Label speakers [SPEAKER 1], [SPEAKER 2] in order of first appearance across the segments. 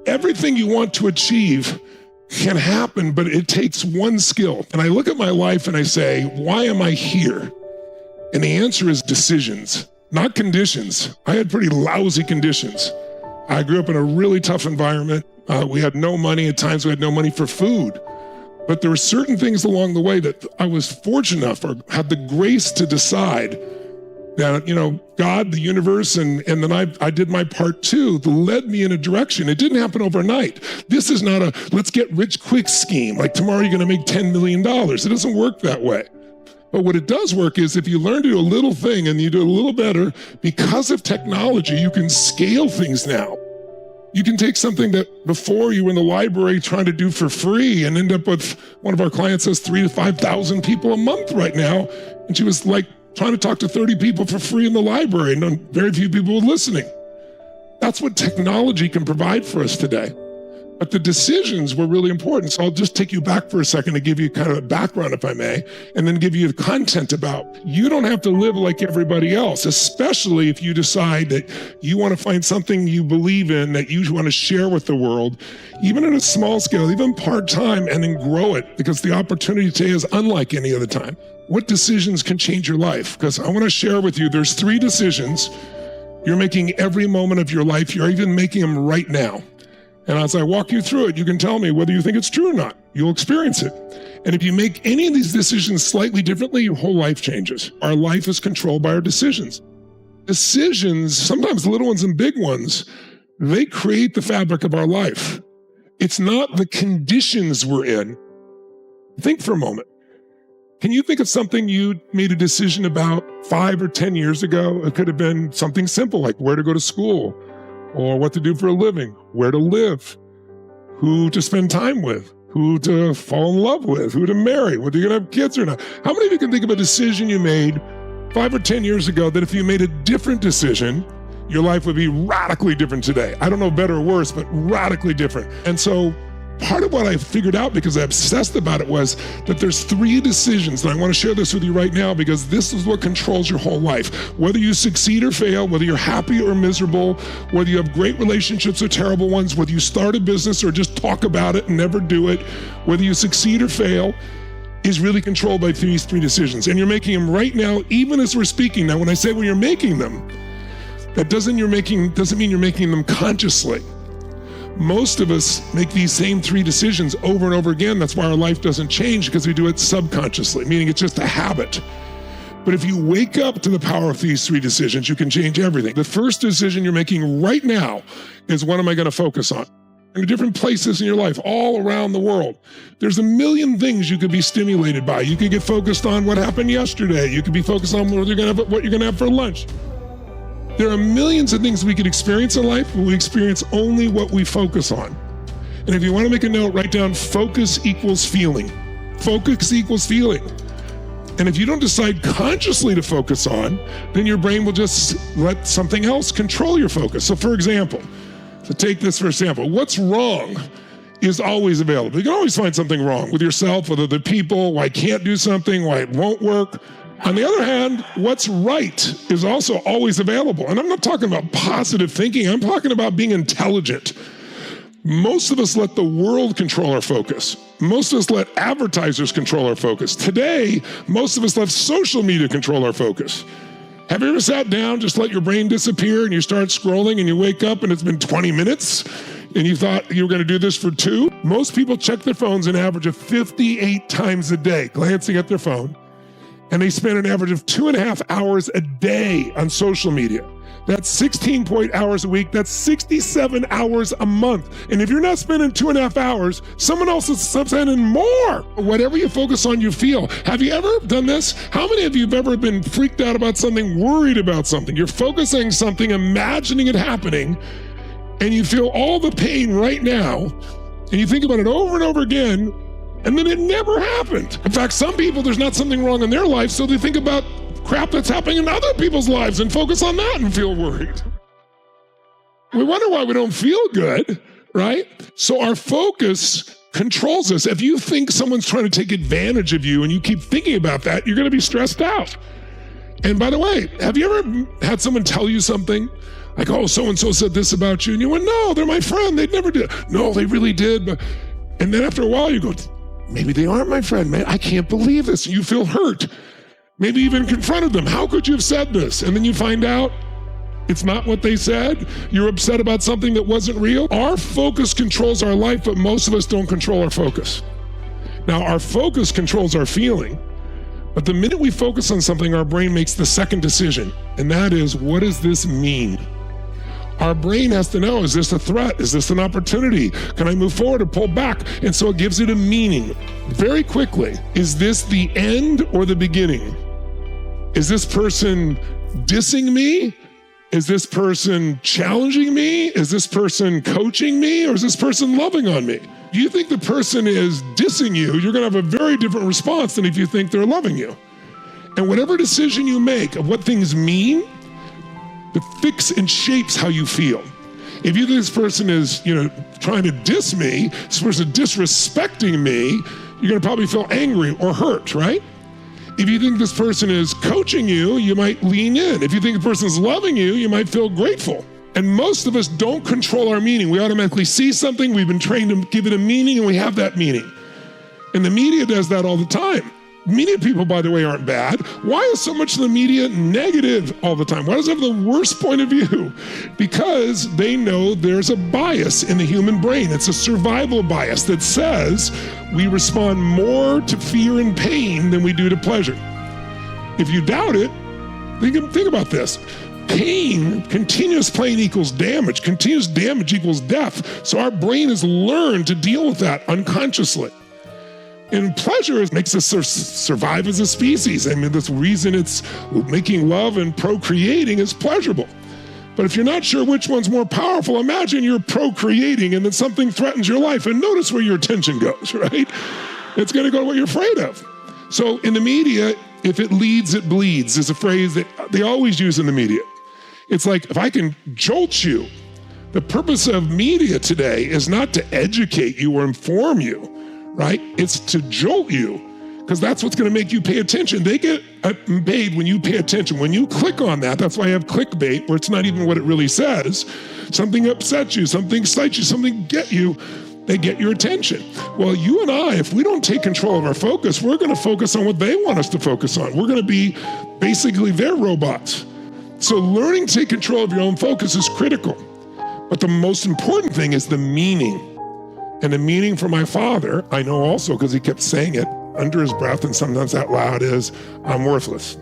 [SPEAKER 1] Everything you want to achieve can happen, but it takes one skill. And I look at my life and I say, why am I here? And the answer is decisions, not conditions. I had pretty lousy conditions. I grew up in a really tough environment. We had no money. At times we had no money for food. But there were certain things along the way that I was fortunate enough or had the grace to decide that, God, the universe, and then I did my part too, led me in a direction. It didn't happen overnight. This is not a let's get rich quick scheme. Like tomorrow you're going to make $10 million. It doesn't work that way. But what it does work is if you learn to do a little thing and you do a little better, because of technology, you can scale things now. You can take something that before you were in the library trying to do for free and end up with one of our clients has 3,000 to 5,000 people a month right now. And she was like trying to talk to 30 people for free in the library and very few people were listening. That's what technology can provide for us today. But the decisions were really important. So I'll just take you back for a second to give you kind of a background, if I may, and then give you the content about you don't have to live like everybody else, especially if you decide that you want to find something you believe in that you want to share with the world, even at a small scale, even part-time, and then grow it because the opportunity today is unlike any other time. What decisions can change your life? Because I want to share with you, there's 3 decisions you're making every moment of your life. You're even making them right now. And as I walk you through it, you can tell me whether you think it's true or not. You'll experience it. And if you make any of these decisions slightly differently, your whole life changes. Our life is controlled by our decisions. Decisions, sometimes little ones and big ones, they create the fabric of our life. It's not the conditions we're in. Think for a moment. Can you think of something you made a decision about 5 or 10 years ago? It could have been something simple like where to go to school, or what to do for a living, where to live, who to spend time with, who to fall in love with, who to marry, whether you're going to have kids or not. How many of you can think of a decision you made 5 or 10 years ago that if you made a different decision, your life would be radically different today? I don't know better or worse, but radically different. And so part of what I figured out because I obsessed about it was that there's 3 decisions, and I want to share this with you right now because this is what controls your whole life. Whether you succeed or fail, whether you're happy or miserable, whether you have great relationships or terrible ones, whether you start a business or just talk about it and never do it, whether you succeed or fail, is really controlled by these 3 decisions. And you're making them right now, even as we're speaking. Now, when I say when you're making them, that doesn't mean you're making them consciously. Most of us make these same 3 decisions over and over again. That's why our life doesn't change, because we do it subconsciously, meaning it's just a habit. But if you wake up to the power of these 3 decisions, you can change everything. The first decision you're making right now is, what am I going to focus on? In different places in your life, all around the world, there's a million things you could be stimulated by. You could get focused on what happened yesterday. You could be focused on what you're going to have for lunch. There are millions of things we could experience in life, but we experience only what we focus on. And if you want to make a note, write down focus equals feeling. Focus equals feeling. And if you don't decide consciously to focus on, then your brain will just let something else control your focus. So for example, to take this for example, what's wrong is always available. You can always find something wrong with yourself, with other people, why I can't do something, why it won't work. On the other hand, what's right is also always available. And I'm not talking about positive thinking. I'm talking about being intelligent. Most of us let the world control our focus. Most of us let advertisers control our focus. Today, most of us let social media control our focus. Have you ever sat down, just let your brain disappear, and you start scrolling and you wake up and it's been 20 minutes and you thought you were going to do this for 2? Most people check their phones an average of 58 times a day, glancing at their phone. And they spend an average of 2.5 hours a day on social media. That's 16 hours a week. That's 67 hours a month. And if you're not spending 2.5 hours, someone else is spending more. Whatever you focus on, you feel. Have you ever done this? How many of you have ever been freaked out about something, worried about something? You're focusing something, imagining it happening, and you feel all the pain right now, and you think about it over and over again, and then it never happened. In fact, some people, there's not something wrong in their life, so they think about crap that's happening in other people's lives and focus on that and feel worried. We wonder why we don't feel good, right? So our focus controls us. If you think someone's trying to take advantage of you and you keep thinking about that, you're going to be stressed out. And by the way, have you ever had someone tell you something Like, oh, so-and-so said this about you. And you went, no, they're my friend. They never did. No, they really did. And then after a while you go, maybe they aren't my friend, man. I can't believe this. You feel hurt. Maybe even confronted them. How could you have said this? And then you find out it's not what they said. You're upset about something that wasn't real. Our focus controls our life, but most of us don't control our focus. Now, our focus controls our feeling, but the minute we focus on something, our brain makes the second decision, and that is, what does this mean? Our brain has to know, is this a threat? Is this an opportunity? Can I move forward or pull back? And so it gives it a meaning very quickly. Is this the end or the beginning? Is this person dissing me? Is this person challenging me? Is this person coaching me? Or is this person loving on me? If you think the person is dissing you, you're gonna have a very different response than if you think they're loving you. And whatever decision you make of what things mean, it fixes and shapes how you feel. If you think this person is, trying to diss me, this person disrespecting me, you're gonna probably feel angry or hurt, right? If you think this person is coaching you, you might lean in. If you think the person's loving you, you might feel grateful. And most of us don't control our meaning. We automatically see something, we've been trained to give it a meaning, and we have that meaning. And the media does that all the time. Media people, by the way, aren't bad. Why is so much of the media negative all the time? Why does it have the worst point of view? Because they know there's a bias in the human brain. It's a survival bias that says we respond more to fear and pain than we do to pleasure. If you doubt it, think about this. Pain, continuous pain equals damage. Continuous damage equals death. So our brain has learned to deal with that unconsciously. And pleasure makes us survive as a species. I mean, this reason it's making love and procreating is pleasurable. But if you're not sure which one's more powerful, imagine you're procreating and then something threatens your life, and notice where your attention goes, right? It's gonna go to what you're afraid of. So in the media, if it leads, it bleeds is a phrase that they always use in the media. It's like, if I can jolt you, the purpose of media today is not to educate you or inform you, right? It's to jolt you, because that's what's gonna make you pay attention. They get paid when you pay attention. When you click on that, that's why I have clickbait, where it's not even what it really says. Something upsets you, something excites you, something get you, they get your attention. Well, you and I, if we don't take control of our focus, we're gonna focus on what they want us to focus on. We're gonna be basically their robots. So learning to take control of your own focus is critical. But the most important thing is the meaning. And the meaning for my father, I know also because he kept saying it under his breath and sometimes out loud, is, I'm worthless.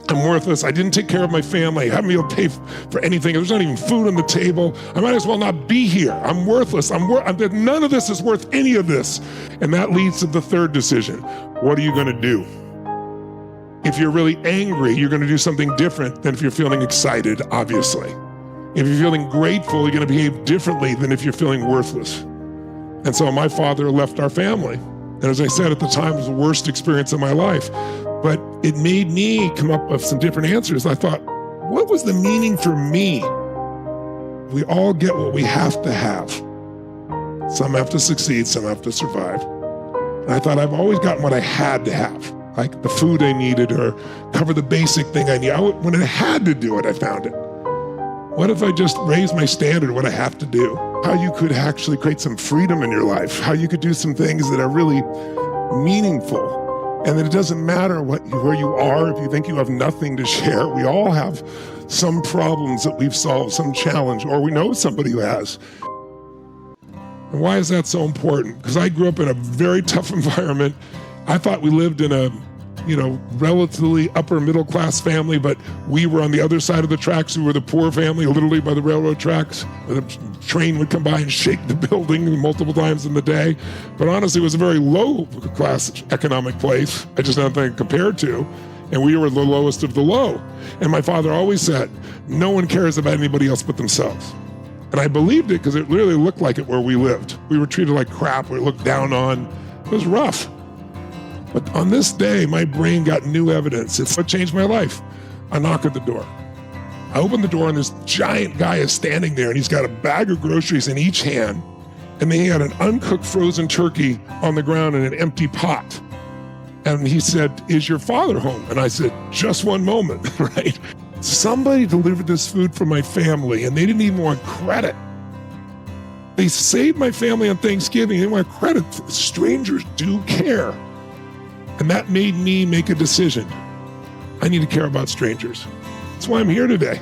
[SPEAKER 1] I'm worthless. I didn't take care of my family. I haven't been able to pay for anything. There's not even food on the table. I might as well not be here. I'm worthless. None of this is worth any of this. And that leads to the third decision. What are you gonna do? If you're really angry, you're gonna do something different than if you're feeling excited, obviously. If you're feeling grateful, you're gonna behave differently than if you're feeling worthless. And so my father left our family. And as I said at the time, it was the worst experience of my life. But it made me come up with some different answers. I thought, what was the meaning for me? We all get what we have to have. Some have to succeed, some have to survive. And I thought, I've always gotten what I had to have, like the food I needed or cover the basic thing I need. When I had to do it, I found it. What if I just raised my standard, what I have to do? How you could actually create some freedom in your life, how you could do some things that are really meaningful, and that it doesn't matter where you are if you think you have nothing to share. We all have some problems that we've solved, some challenge, or we know somebody who has. And why is that so important? Because I grew up in a very tough environment. I thought we lived in a relatively upper middle class family, but we were on the other side of the tracks. We were the poor family, literally by the railroad tracks. The train would come by and shake the building multiple times in the day. But honestly, it was a very low class economic place. I just had nothing compared to. And we were the lowest of the low. And my father always said, no one cares about anybody else but themselves. And I believed it because it really looked like it where we lived. We were treated like crap. We were looked down on. It was rough. But on this day, my brain got new evidence. It's what changed my life. I knock at the door. I open the door and this giant guy is standing there and he's got a bag of groceries in each hand. And then he had an uncooked frozen turkey on the ground in an empty pot. And he said, is your father home? And I said, just one moment, right? Somebody delivered this food for my family and they didn't even want credit. They saved my family on Thanksgiving. They didn't want credit. Strangers do care. And that made me make a decision. I need to care about strangers. That's why I'm here today.